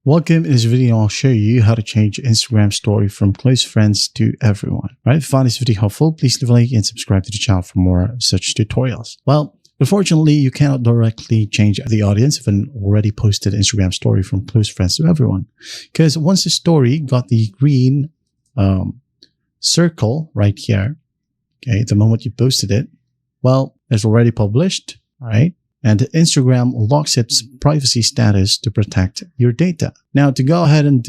Welcome. In this video, I'll show you how to change Instagram story from close friends to everyone. All right, if you find this video helpful, please leave a like and subscribe to the channel for more such tutorials. Well, unfortunately, you cannot directly change the audience of an already posted Instagram story from close friends to everyone. Because once the story got the green circle right here, okay, the moment you posted it, well, it's already published, all right? And Instagram locks its privacy status to protect your data. Now, to go ahead and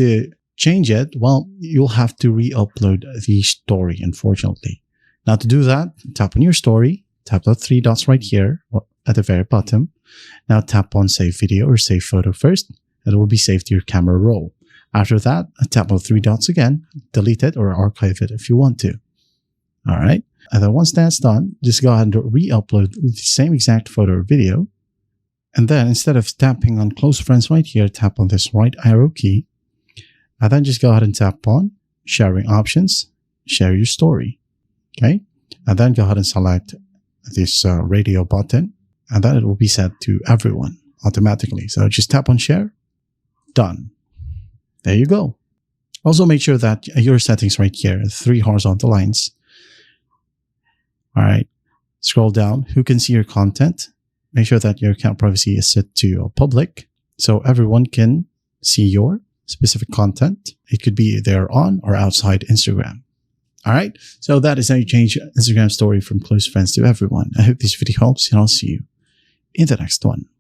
change it, well, you'll have to re-upload the story, unfortunately. Now, to do that, tap on your story, tap the three dots right here at the very bottom. Now, tap on Save Video or Save Photo first, and it will be saved to your camera roll. After that, tap on the three dots again, delete it or archive it if you want to. All right. And then once that's done, just go ahead and re-upload the same exact photo or video. And then instead of tapping on close friends right here, tap on this right arrow key. And then just go ahead and tap on sharing options, share your story. Okay. And then go ahead and select this radio button. And then it will be set to everyone automatically. So just tap on share. Done. There you go. Also make sure that your settings right here, three horizontal lines. All right, scroll down. Who can see your content? Make sure that your account privacy is set to public so everyone can see your specific content. It could be there on or outside Instagram. All right, so that is how you change Instagram story from close friends to everyone. I hope this video helps, and I'll see you in the next one.